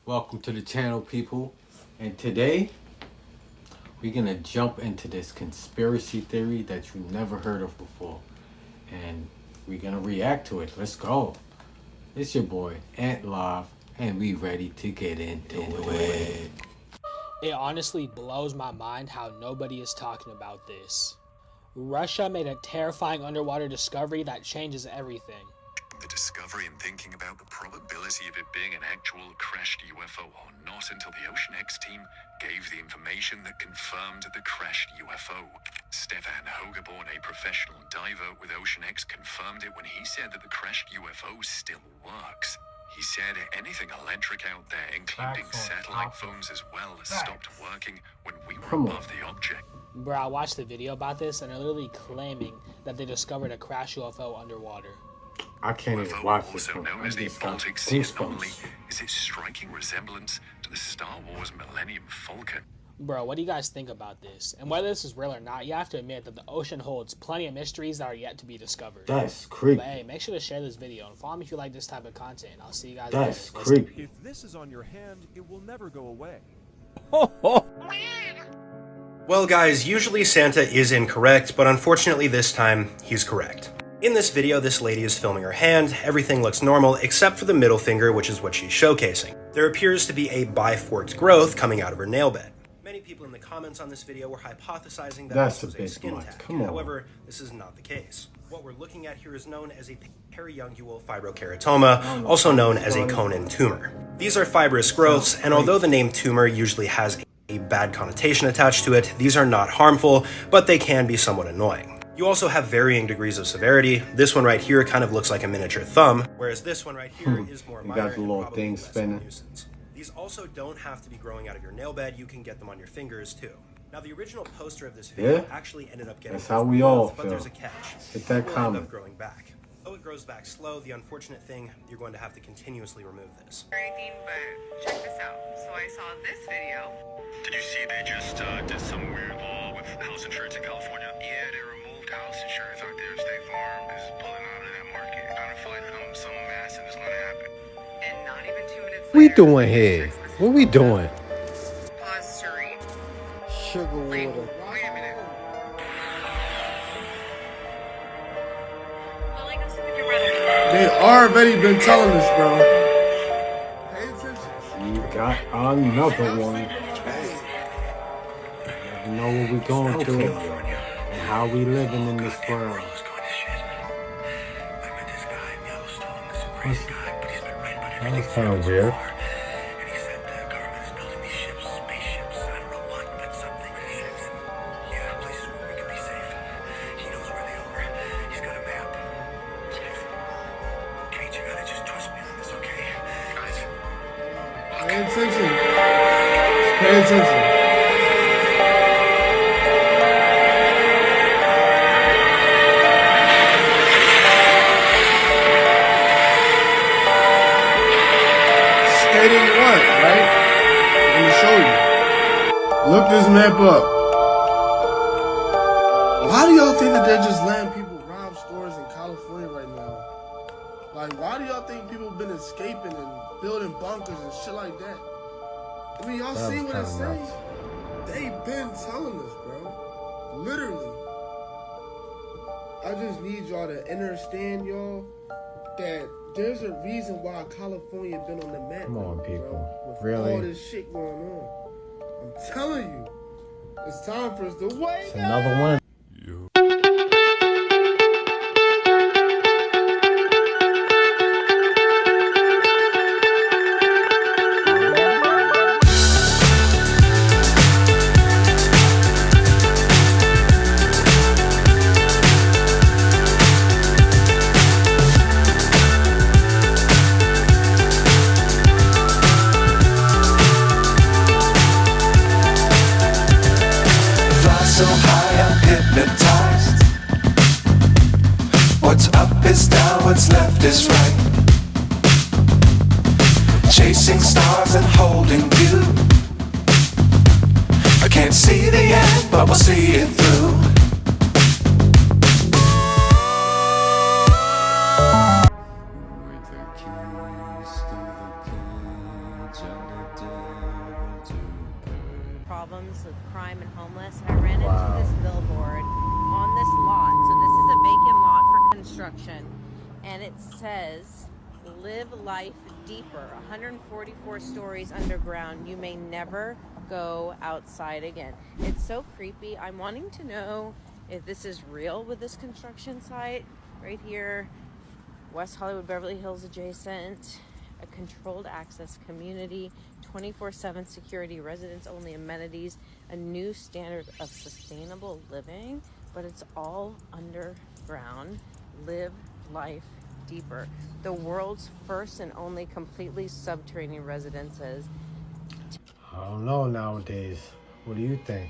Welcome to the channel, people. And today we're gonna jump into this conspiracy theory that you never heard of before, and we're gonna react to it. Let's go. It's your boy Ant Live, and we ready to get into it. It honestly blows my mind how nobody is talking about this. Russia made a terrifying underwater discovery that changes everything. The discovery and thinking about the probability of it being an actual crashed UFO or not until the Ocean X team gave the information that confirmed the crashed UFO. Stefan Hogeborn, a professional diver with Ocean X, confirmed it when he said that the crashed UFO still works. He said anything electric out there, including satellite phones as well, stopped working when we were above the object. Bro, I watched the video about this and they're literally claiming that they discovered a crashed UFO underwater. I can't even watch this also one. known as the Baltic Sea anomaly, is its striking resemblance to the Star Wars Millennium Falcon. Bro, what do you guys think about this? And whether this is real or not, you have to admit that the ocean holds plenty of mysteries that are yet to be discovered. That's creepy. But hey, make sure to share this video and follow me if you like this type of content. I'll see you guys later. That's creepy. If this is on your hand, it will never go away. Well guys, usually Santa is incorrect, but unfortunately this time, he's correct. In this video, this lady is filming her hand. Everything looks normal except for the middle finger, which is what she's showcasing. There appears to be a biforked growth coming out of her nail bed. Many people in the comments on this video were hypothesizing that this was a skin tag. However, this is not the case. What we're looking at here is known as a periungual fibrokeratoma, also known as a Conan tumor. These are fibrous growths, and although the name tumor usually has a bad connotation attached to it, these are not harmful, but they can be somewhat annoying. You also have varying degrees of severity. This one right here kind of looks like a miniature thumb, whereas this one right here is more minor and probably less of a nuisance. These also don't have to be growing out of your nail bed. You can get them on your fingers too. Now the original poster of this video actually ended up getting that's how we all but feel. There's a catch. Hit that comment. End up growing back. Though it grows back slow, the unfortunate thing, you're going to have to continuously remove this. Anything, but check this out. So I saw this video. Did you see they just did some weird law with house insurance in California? Yeah, they removed house insurance out there. State Farm is pulling out of that market. I feel like something massive is going to happen. And not even 2 minutes later. We doing here? What we doing? Pause to read. Sugar water. Wait a minute. They already been telling us, bro. Pay attention. You got another one. You know what we going through and how we living in this world. That's kind of weird. Pay attention. Pay attention. Stating what, right? Let me show you. Look this map up. Why do y'all think that they're just letting people rob stores in California right now? Like, why do y'all think people been escaping and building bunkers and shit like that? I mean, y'all see what it's saying? They been telling us, bro. Literally. I just need y'all to understand, y'all, that there's a reason why California been on the map. Come on, people. Bro, with Really? all this shit going on. I'm telling you. It's time for us to wake It's up. another one. So high I'm hypnotized. What's up is down, what's left is right. Chasing stars and holding you. I can't see the end, but we'll see it through. With the keys to the cage and the this. I ran into this billboard on this lot. So this is a vacant lot for construction. And it says, live life deeper. 144 stories underground. You may never go outside again. It's so creepy. I'm wanting to know if this is real with this construction site right here. West Hollywood, Beverly Hills adjacent. A controlled access community, 24/7 security, residents only amenities, a new standard of sustainable living, but it's all underground. Live life deeper. The world's first and only completely subterranean residences. I don't know nowadays. What do you think?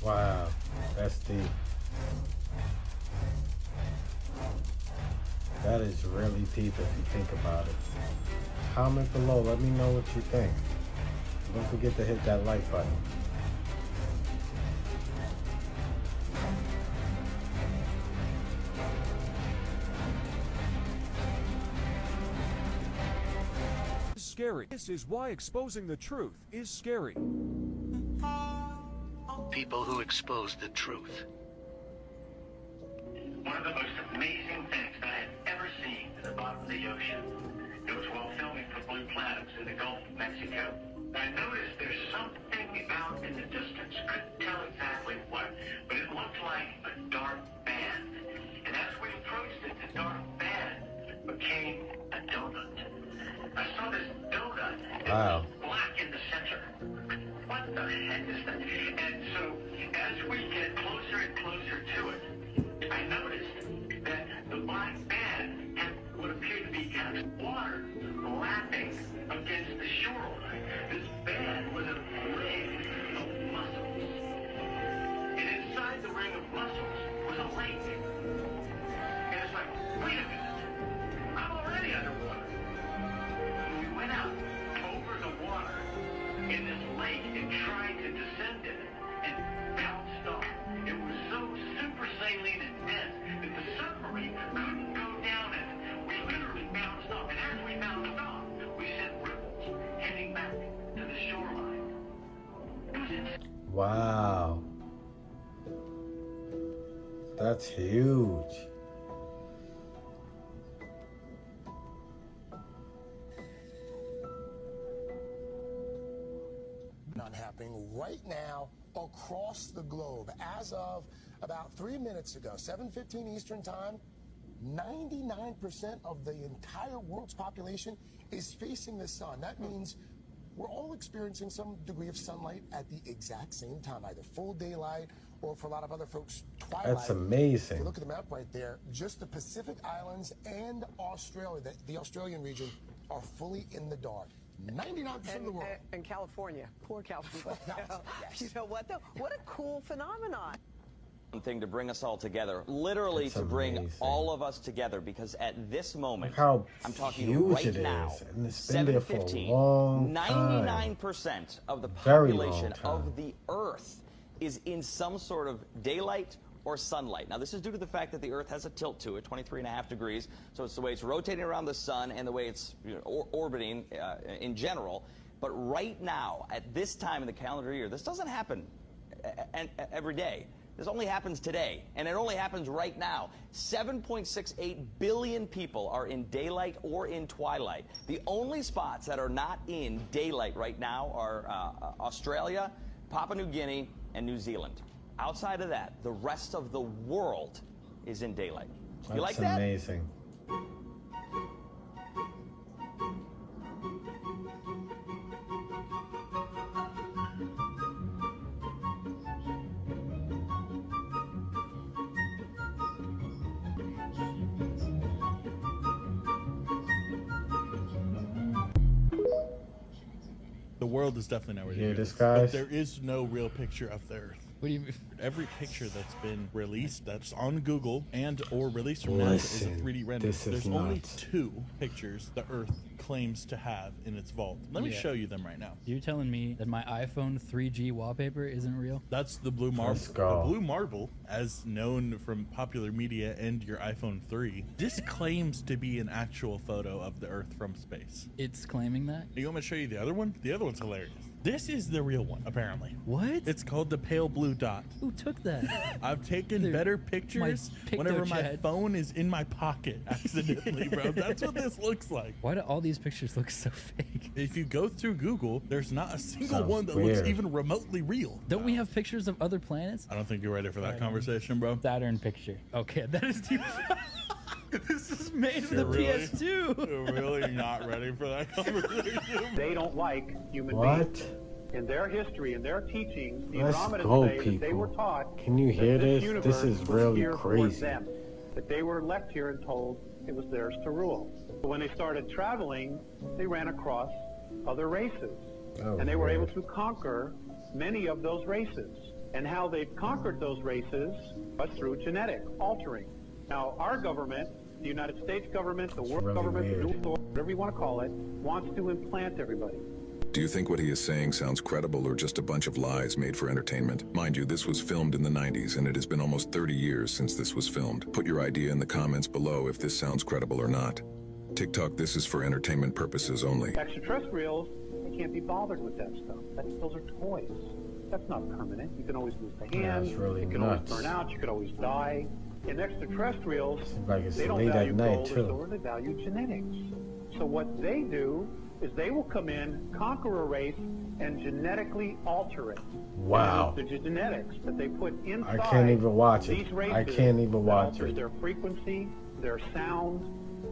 Wow, that's deep. That is really deep if you think about it. Comment below, let me know what you think. Don't forget to hit that like button. Scary. This is why exposing the truth is scary. People who expose the truth. One of the most amazing things that I had ever seen in the bottom of the ocean. It was while filming for Blue Planets in the Gulf of Mexico. I noticed there's something out in the distance. Couldn't tell exactly what, but it looked like a dark band. And as we approached it, the dark band became a donut. I saw this donut. It was black in the center. What the heck is that? And so, as we get closer and closer to it, I noticed that the black band had what appeared to be kind of water lapping against the shoreline. This band was a ring of mussels. And inside the ring of mussels was a lake. And it's like, wait a minute, I'm already underwater. And we went out over the water in this lake and tried to descend in it and bounced off. It was so super saline and dense that the submarine couldn't go down in it. We literally bounced off, and as we bounced off, we sent ripples heading back to the shoreline. It was insane. Wow. That's huge. Happening right now across the globe. As of about 3 minutes ago, 7:15 Eastern Time, 99% of the entire world's population is facing the sun. That means we're all experiencing some degree of sunlight at the exact same time, either full daylight or for a lot of other folks, twilight. That's amazing. If you look at the map right there, just the Pacific Islands and Australia, the Australian region, are fully in the dark. 99% of the world. And California. Poor California. Yes. You know what, though? What a cool phenomenon. Thing to bring us all together, literally to bring all of us together, because at this moment, look how I'm talking huge right it now, is. And it's been there for a 7:15, long time. 99% of the Very long population time. of the Earth is in some sort of daylight or sunlight. Now, this is due to the fact that the Earth has a tilt to it, 23.5 degrees. So it's the way it's rotating around the sun and the way it's orbiting in general. But right now, at this time in the calendar year, this doesn't happen every day. This only happens today, and it only happens right now. 7.68 billion people are in daylight or in twilight. The only spots that are not in daylight right now are Australia, Papua New Guinea, and New Zealand. Outside of that, the rest of the world is in daylight. You like that? That's amazing. The world is definitely not where Hear it this, is. guys? But there is no real picture of the Earth. What do you mean? Every picture that's been released, that's on Google and or released from NASA, is a 3D render. There's only 2 pictures the Earth claims to have in its vault. Let me show you them right now. You're telling me that my iPhone 3G wallpaper isn't real? That's the blue marble. Let's go. The blue marble, as known from popular media and your iPhone 3, this claims to be an actual photo of the Earth from space. It's claiming that? You want me to show you the other one? The other one's hilarious. This is the real one, apparently. What? It's called the pale blue dot. Who took that? I've taken better pictures whenever my phone is in my pocket accidentally, bro. That's what this looks like. Why do all these pictures look so fake? If you go through Google, there's not a single Sounds one that weird. looks even remotely real. Don't we have pictures of other planets? I don't think you're ready for that conversation, bro. Saturn picture. Okay, that is deep. This is made of the Really? PS2. You're really not ready for that conversation. They don't like human What? beings. In their history, in their teachings, the Let's Andromedans go, say that they people. were taught Can you hear that this? universe This is was really here for crazy. them, that they were left here and told it was theirs to rule. But when they started traveling, they ran across other races, and they were able to conquer many of those races. And how they've conquered those races was through genetic altering. Now, our government, the United States government, the world really government, weird. the New World, whatever you want to call it, wants to implant everybody. Do you think what he is saying sounds credible or just a bunch of lies made for entertainment? Mind you, this was filmed in the 90s, and it has been almost 30 years since this was filmed. Put your idea in the comments below if this sounds credible or not. TikTok, this is for entertainment purposes only. Extraterrestrials, they can't be bothered with that stuff. Those are toys. That's not permanent. You can always lose the hand. That's really you can nuts. always burn out. You could always die. In extraterrestrials, Seems like it's they don't late value at night, gold or too. silver. They value genetics. So what they do is they will come in, conquer a race, and genetically alter it. Wow. And the genetics that they put inside I can't even watch it. these races I can't even watch alters it. their frequency, their sound,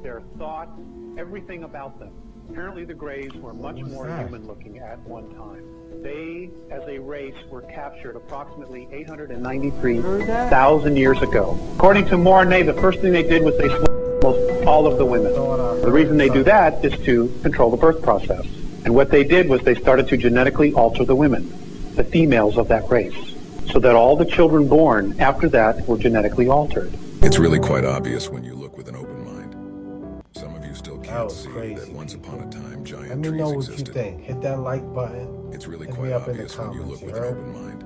their thoughts, everything about them. Apparently the Greys were much more that? human looking at one time. They, as a race, were captured approximately 893,000 years ago. According to Mornay, the first thing they did was they slaughtered almost all of the women. The reason they do that is to control the birth process. And what they did was they started to genetically alter the women, the females of that race, so that all the children born after that were genetically altered. It's really quite obvious when you look with an open mind. Some of you still can't was see crazy, that once upon a time Let giant me trees know what existed. you think. Hit that like button. It's really Hit quite me up in the obvious when you comments, look with you an heard? open mind.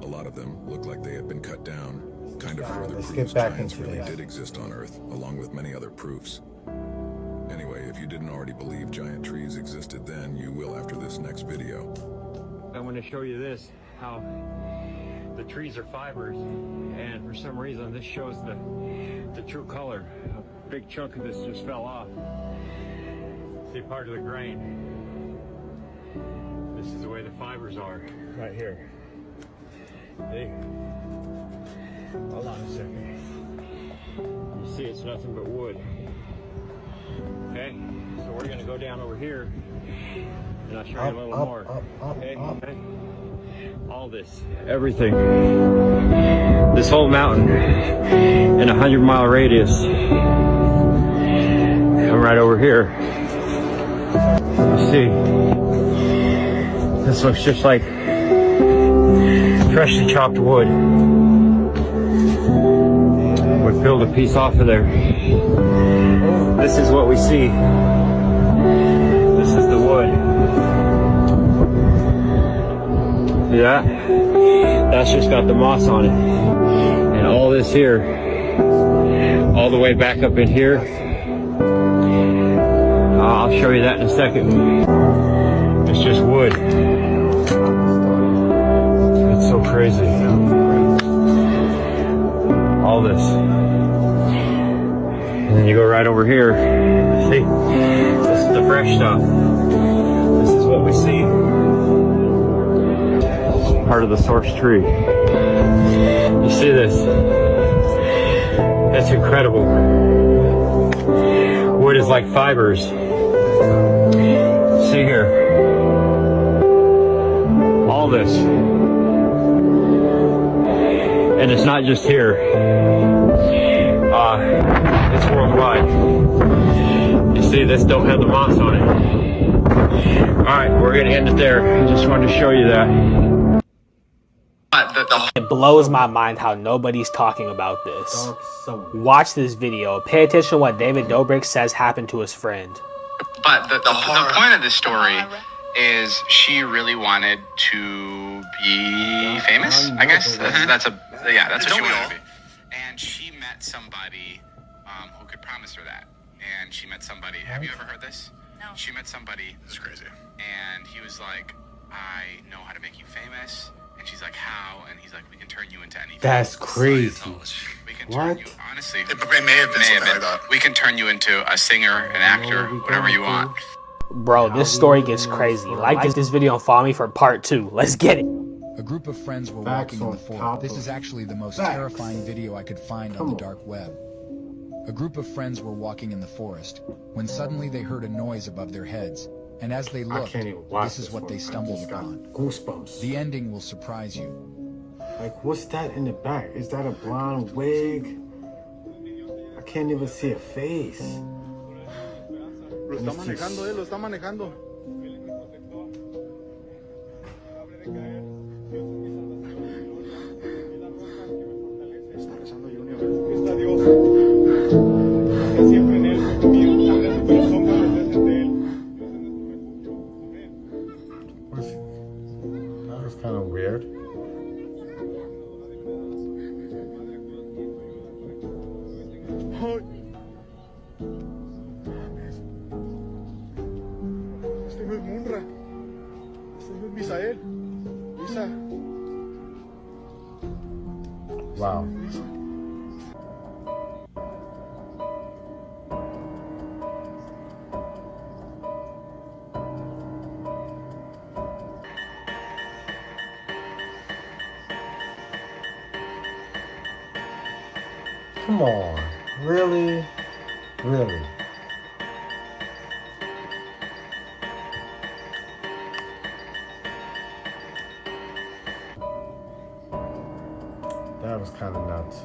A lot of them look like they have been cut down, kind of Alright, further let's proves get back giants into really this. did exist on Earth, along with many other proofs. Anyway, if you didn't already believe giant trees existed then, you will after this next video. I'm going to show you this, how the trees are fibers, and for some reason this shows the true color. A big chunk of this just fell off. See, part of the grain. This is the way the fibers are, right here. See? Hold on a second. You see it's nothing but wood. Okay, so we're going to go down over here, and I'll show you a little more. Okay? All this, everything, this whole mountain in a 100-mile radius. Come right over here. You see, this looks just like freshly chopped wood. We peeled a piece off of there. This is what we see. This is the wood. See that? That's just got the moss on it. And all this here, all the way back up in here, I'll show you that in a second. It's just wood. It's so crazy. All this. And then you go right over here. See? This is the fresh stuff. This is what we see. part of the source tree. You see this? That's incredible. Wood is like fibers. See here. All this. And it's not just here. It's worldwide. You see, this don't have the moss on it. Alright, we're gonna end it there. I just wanted to show you that. It blows my mind how nobody's talking about this. Watch this video. Pay attention to what David Dobrik says happened to his friend. But the point of this story is she really wanted to be famous, I guess. That's what she wanted to be. And she met somebody who could promise her that. And she met somebody, have you ever heard this? No. She met somebody, this is crazy. And he was like, I know how to make you famous. And she's like, how? And he's like, we can turn you into anything. That's crazy. We can turn you, honestly, it may have been something like that. We can turn you into a singer, an actor, whatever you want. Bro, this story gets crazy. Like this video and follow me for part 2. Let's get it. A group of friends were walking in the forest. This is actually the most terrifying video I could find on the dark web. A group of friends were walking in the forest when suddenly they heard a noise above their heads. And as they looked, this is what they stumbled upon. Goosebumps. The ending will surprise you. Like, what's that in the back? Is that a blonde wig? I can't even see a face. Lo está manejando, lo está manejando. Está rezando Junior. Está Dios. Está siempre en él. Mío, abre tu corazón para meterse de él. That was kind of weird. Este no es Munra. Este no es Misael. Lisa. Wow. Come on, really? Really? That was kind of nuts.